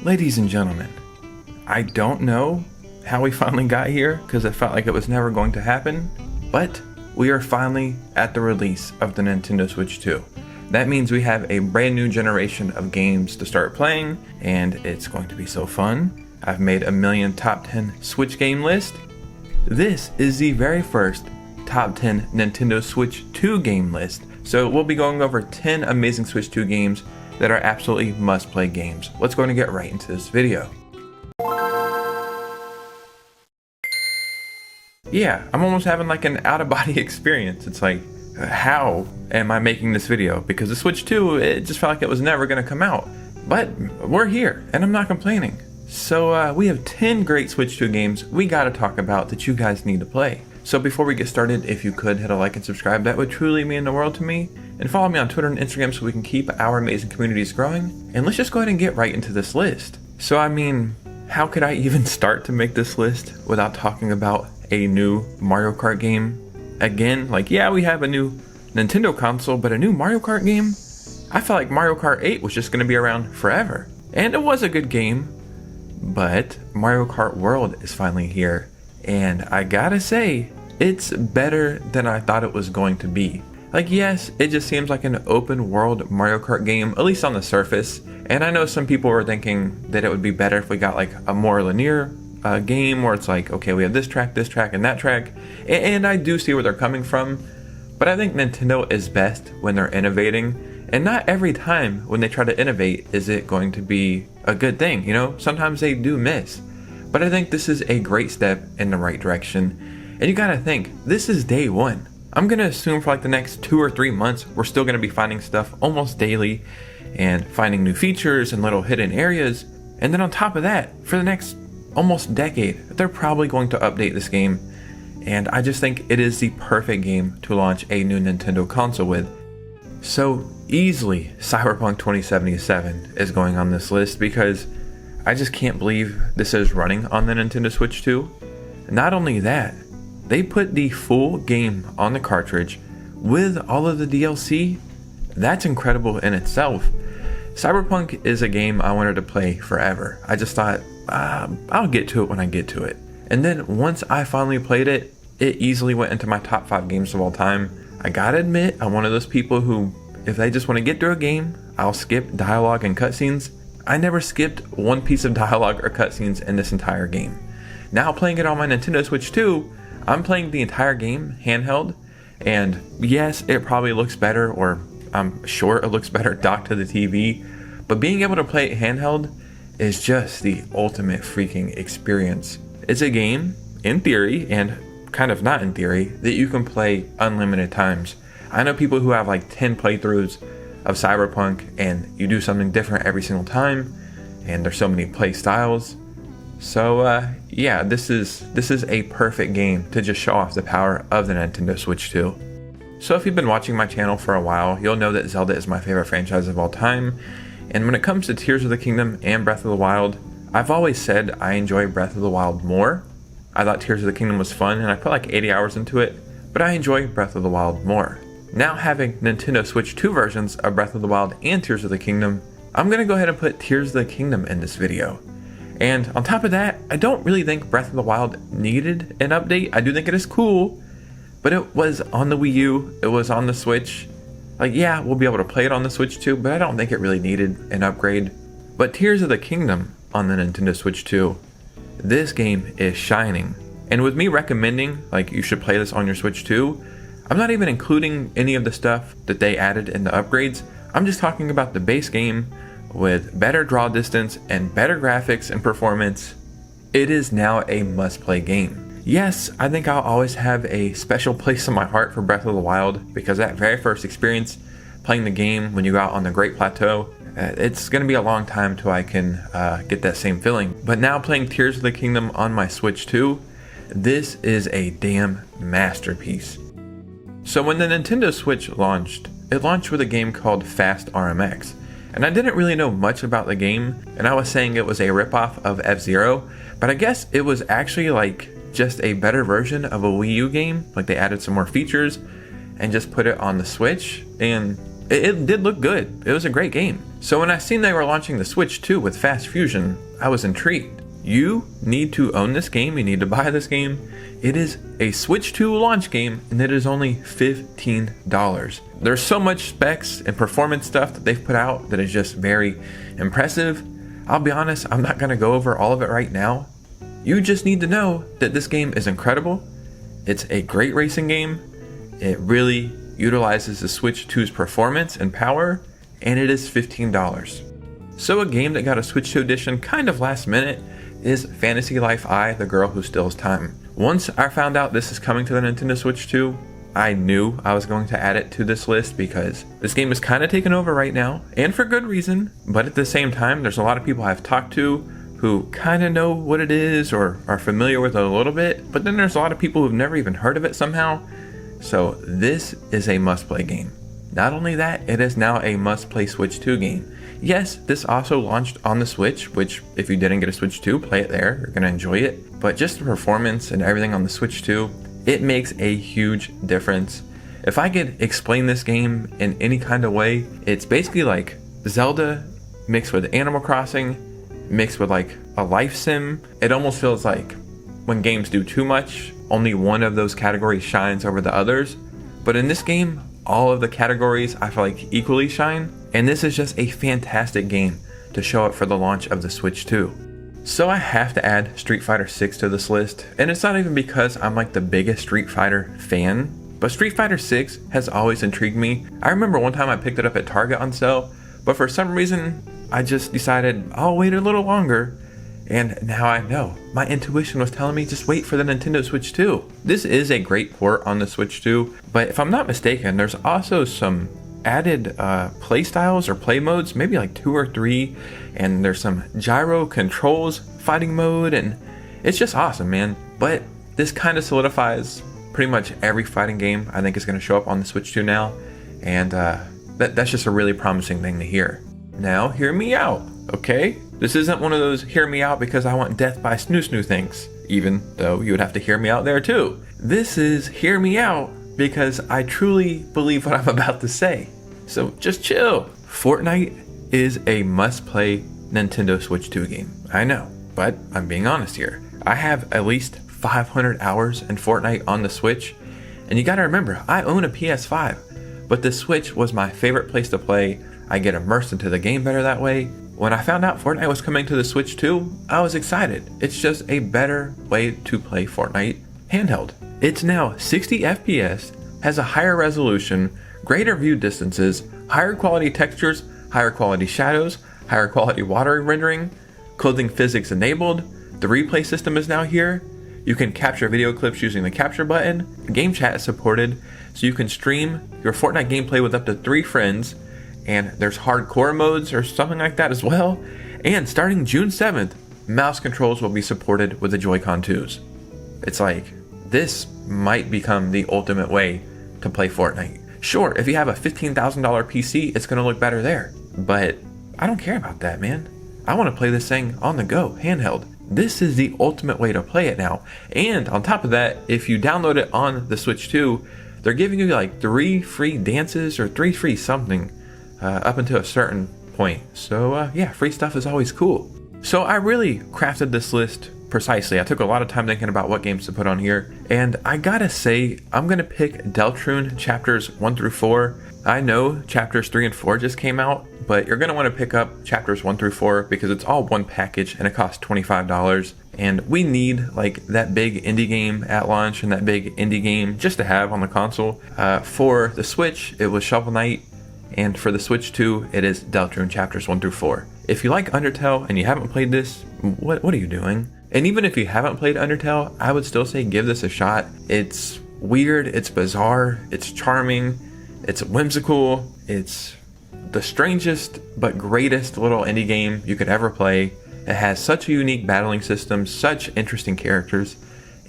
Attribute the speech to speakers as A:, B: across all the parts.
A: Ladies and gentlemen, I don't know how we finally got here because it felt like it was never going to happen, but we are finally at the release of the Nintendo Switch 2. That means we have a brand new generation of games to start playing, and it's going to be so fun. I've made a million top 10 Switch game list. This is the very first top 10 Nintendo Switch 2 game list. So we'll be going over 10 amazing Switch 2 games that are absolutely must-play games. Let's go and get right into this video. Yeah, I'm almost having like an out-of-body experience. It's like, how am I making this video? Because the Switch 2, it just felt like it was never going to come out. But we're here, and I'm not complaining. So we have 10 great Switch 2 games we gotta talk about that you guys need to play. So before we get started, if you could hit a like and subscribe, that would truly mean the world to me. And follow me on Twitter and Instagram so we can keep our amazing communities growing. And let's just go ahead and get right into this list. So I mean, how could I even start to make this list without talking about a new Mario Kart game? Again, like, yeah, we have a new Nintendo console, but a new Mario Kart game? I felt like Mario Kart 8 was just gonna be around forever. And it was a good game, but Mario Kart World is finally here. And I gotta say, it's better than I thought it was going to be. Like, yes, it just seems like an open world Mario Kart game, at least on the surface. And I know some people were thinking that it would be better if we got like a more linear game where it's like, okay, we have this track, and that track. And I do see where they're coming from. But I think Nintendo is best when they're innovating. And not every time when they try to innovate is it going to be a good thing, you know? Sometimes they do miss. But I think this is a great step in the right direction. And you gotta think, this is day one. I'm gonna assume for like the next 2 or 3 months, we're still gonna be finding stuff almost daily and finding new features and little hidden areas. And then on top of that, for the next almost decade, they're probably going to update this game. And I just think it is the perfect game to launch a new Nintendo console with. So easily, Cyberpunk 2077 is going on this list because I just can't believe this is running on the Nintendo Switch 2. Not only that, they put the full game on the cartridge with all of the DLC. That's incredible in itself. Cyberpunk is a game I wanted to play forever. I just thought, I'll get to it when I get to it. And then once I finally played it, it easily went into my top 5 games of all time. I gotta admit, I'm one of those people who, if they just want to get through a game, I'll skip dialogue and cutscenes. I never skipped one piece of dialogue or cutscenes in this entire game. Now playing it on my Nintendo Switch 2, I'm playing the entire game handheld, and yes, it probably looks better, or I'm sure it looks better docked to the TV, but being able to play it handheld is just the ultimate freaking experience. It's a game, in theory, and kind of not in theory, that you can play unlimited times. I know people who have like 10 playthroughs of Cyberpunk, and you do something different every single time, and there's so many play styles. So yeah, this is a perfect game to just show off the power of the Nintendo Switch 2. So if you've been watching my channel for a while, you'll know that Zelda is my favorite franchise of all time. And when it comes to Tears of the Kingdom and Breath of the Wild, I've always said I enjoy Breath of the Wild more. I thought Tears of the Kingdom was fun, and I put like 80 hours into it, but I enjoy Breath of the Wild more. Now having Nintendo Switch 2 versions of Breath of the Wild and Tears of the Kingdom, I'm gonna go ahead and put Tears of the Kingdom in this video. And on top of that, I don't really think Breath of the Wild needed an update. I do think it is cool, but it was on the Wii U, it was on the Switch. Like, yeah, we'll be able to play it on the Switch too, but I don't think it really needed an upgrade. But Tears of the Kingdom on the Nintendo Switch 2, this game is shining. And with me recommending, like, you should play this on your Switch 2, I'm not even including any of the stuff that they added in the upgrades. I'm just talking about the base game with better draw distance and better graphics and performance. It is now a must-play game. Yes, I think I'll always have a special place in my heart for Breath of the Wild because that very first experience playing the game when you go out on the Great Plateau, it's going to be a long time till I can get that same feeling. But now playing Tears of the Kingdom on my Switch 2, this is a damn masterpiece. So when the Nintendo Switch launched, it launched with a game called Fast RMX. And I didn't really know much about the game, and I was saying it was a ripoff of F-Zero, but I guess it was actually like just a better version of a Wii U game. Like, they added some more features and just put it on the Switch, and it did look good. It was a great game. So when I seen they were launching the Switch 2 with Fast Fusion, I was intrigued. You need to own this game, you need to buy this game. It is a Switch 2 launch game, and it is only $15. There's so much specs and performance stuff that they've put out that is just very impressive. I'll be honest, I'm not gonna go over all of it right now. You just need to know that this game is incredible. It's a great racing game. It really utilizes the Switch 2's performance and power, and it is $15. So a game that got a Switch 2 edition kind of last minute is Fantasy Life I, The Girl Who Steals Time. Once I found out this is coming to the Nintendo Switch 2, I knew I was going to add it to this list because this game is kind of taken over right now, and for good reason, but at the same time, there's a lot of people I've talked to who kind of know what it is or are familiar with it a little bit, but then there's a lot of people who've never even heard of it somehow. So this is a must-play game. Not only that, it is now a must-play Switch 2 game. Yes, this also launched on the Switch, which if you didn't get a Switch 2, play it there, you're gonna enjoy it. But just the performance and everything on the Switch 2, it makes a huge difference. If I could explain this game in any kind of way, it's basically like Zelda mixed with Animal Crossing, mixed with like a life sim. It almost feels like when games do too much, only one of those categories shines over the others. But in this game, all of the categories I feel like equally shine, and this is just a fantastic game to show up for the launch of the Switch 2. So I have to add Street Fighter 6 to this list, and it's not even because I'm like the biggest Street Fighter fan, but Street Fighter 6 has always intrigued me. I remember one time I picked it up at Target on sale, but for some reason I just decided I'll wait a little longer, and now I know. My intuition was telling me just wait for the Nintendo Switch 2. This is a great port on the Switch 2, but if I'm not mistaken, there's also some added play styles or play modes, maybe like 2 or 3, and there's some gyro controls fighting mode, and it's just awesome, man. But this kind of solidifies pretty much every fighting game I think is going to show up on the Switch 2 now, and that's just a really promising thing to hear. Now, hear me out, okay? This isn't one of those hear me out because I want death by snoo things, even though you would have to hear me out there too. This is hear me out because I truly believe what I'm about to say. So just chill. Fortnite is a must-play Nintendo Switch 2 game. I know, but I'm being honest here. I have at least 500 hours in Fortnite on the Switch, and you gotta remember, I own a PS5, but the Switch was my favorite place to play. I get immersed into the game better that way. When I found out Fortnite was coming to the Switch 2, I was excited. It's just a better way to play Fortnite handheld. It's now 60 FPS, has a higher resolution, greater view distances, higher quality textures, higher quality shadows, higher quality water rendering, clothing physics enabled. The replay system is now here. You can capture video clips using the capture button. Game chat is supported, so you can stream your Fortnite gameplay with up to 3 friends. And there's hardcore modes or something like that as well. And starting June 7th, mouse controls will be supported with the Joy-Con 2s. It's like, this might become the ultimate way to play Fortnite. Sure, if you have a $15,000 PC, it's gonna look better there. But I don't care about that, man. I wanna play this thing on the go, handheld. This is the ultimate way to play it now. And on top of that, if you download it on the Switch 2, they're giving you like 3 free dances or 3 free something. Up until a certain point. So yeah, free stuff is always cool. So I really crafted this list precisely. I took a lot of time thinking about what games to put on here, and I gotta say, I'm gonna pick Deltarune chapters 1 through 4. I know chapters 3 and 4 just came out, but you're gonna wanna pick up chapters 1 through 4 because it's all one package and it costs $25. And we need like that big indie game at launch and that big indie game just to have on the console. For the Switch, it was Shovel Knight. And for the Switch 2, it is Deltarune chapters 1 through 4. If you like Undertale and you haven't played this, what are you doing? And even if you haven't played Undertale, I would still say give this a shot. It's weird, it's bizarre, it's charming, it's whimsical, it's the strangest but greatest little indie game you could ever play. It has such a unique battling system, such interesting characters,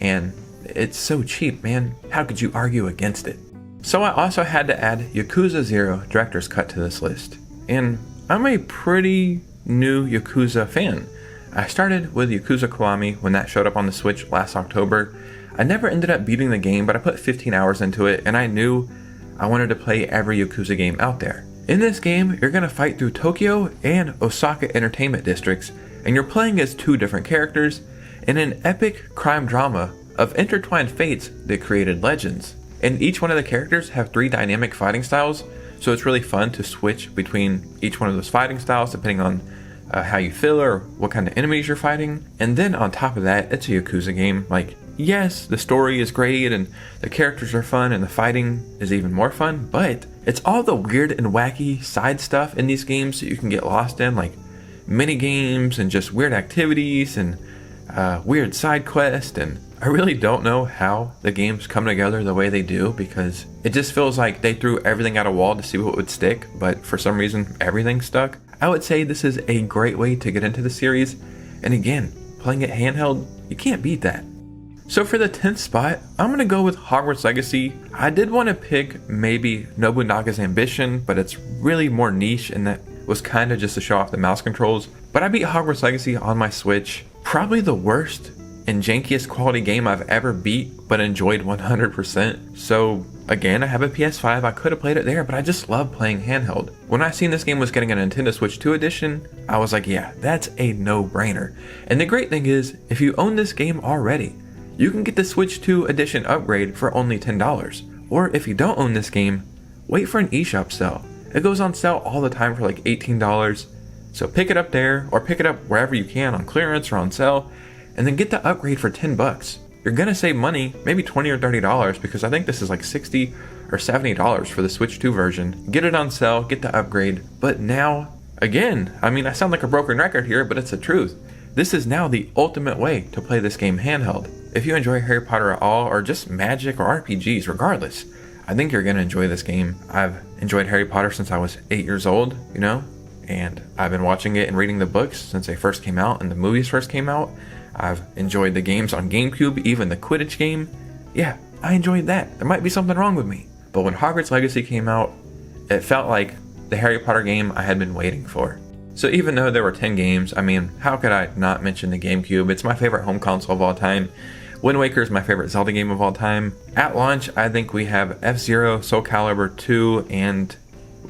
A: and it's so cheap, man. How could you argue against it? So I also had to add Yakuza 0 Director's Cut to this list. And I'm a pretty new Yakuza fan. I started with Yakuza Kiwami when that showed up on the Switch last October. I never ended up beating the game, but I put 15 hours into it, and I knew I wanted to play every Yakuza game out there. In this game, you're going to fight through Tokyo and Osaka entertainment districts, and you're playing as two different characters in an epic crime drama of intertwined fates that created legends. And each one of the characters have 3 dynamic fighting styles, so it's really fun to switch between each one of those fighting styles depending on how you feel or what kind of enemies you're fighting. And then on top of that, it's a Yakuza game. Like, yes, the story is great and the characters are fun and the fighting is even more fun, but it's all the weird and wacky side stuff in these games that you can get lost in, like mini games and just weird activities and weird side quests. And I really don't know how the games come together the way they do, because it just feels like they threw everything at a wall to see what would stick, but for some reason everything stuck. I would say this is a great way to get into the series, and again, playing it handheld, you can't beat that. So for the 10th spot, I'm going to go with Hogwarts Legacy. I did want to pick maybe Nobunaga's Ambition, but it's really more niche, and that was kind of just to show off the mouse controls. But I beat Hogwarts Legacy on my Switch. Probably the worst and jankiest quality game I've ever beat, but enjoyed 100%. So again, I have a PS5, I could have played it there, but I just love playing handheld. When I seen this game was getting a Nintendo Switch 2 edition, I was like, yeah, that's a no-brainer. And the great thing is, if you own this game already, you can get the Switch 2 edition upgrade for only $10. Or if you don't own this game, wait for an eShop sale. It goes on sale all the time for like $18. So pick it up there, or pick it up wherever you can on clearance or on sale, and then get the upgrade for $10. You're gonna save money, maybe $20 or $30, because I think this is like $60 or $70 for the Switch 2 version. Get it on sale, get the upgrade. But now, again, I mean, I sound like a broken record here, but it's the truth. This is now the ultimate way to play this game handheld. If you enjoy Harry Potter at all, or just Magic or RPGs, regardless, I think you're gonna enjoy this game. I've enjoyed Harry Potter since I was 8 years old, you know, and I've been watching it and reading the books since they first came out and the movies first came out. I've enjoyed the games on Gamecube, even the Quidditch game. Yeah, I enjoyed that. There might be something wrong with me. But when Hogwarts Legacy came out, it felt like the Harry Potter game I had been waiting for. So even though there were 10 games, I mean, how could I not mention the Gamecube? It's my favorite home console of all time. Wind Waker is my favorite Zelda game of all time. At launch, I think we have F-Zero, Soul Calibur 2, and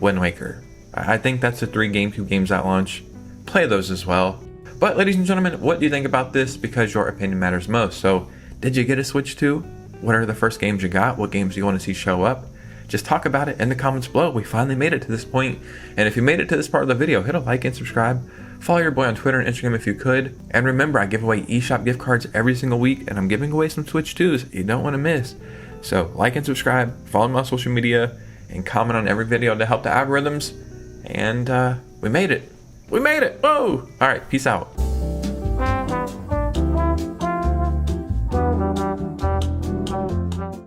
A: Wind Waker. I think that's the 3 Gamecube games at launch. Play those as well. But ladies and gentlemen, what do you think about this? Because your opinion matters most. So, did you get a Switch 2? What are the first games you got? What games do you want to see show up? Just talk about it in the comments below. We finally made it to this point. And if you made it to this part of the video, hit a like and subscribe. Follow your boy on Twitter and Instagram if you could. And remember, I give away eShop gift cards every single week, and I'm giving away some Switch 2s you don't want to miss. So, like and subscribe, follow me on social media, and comment on every video to help the algorithms. And we made it. We made it! Whoa! Alright, peace out.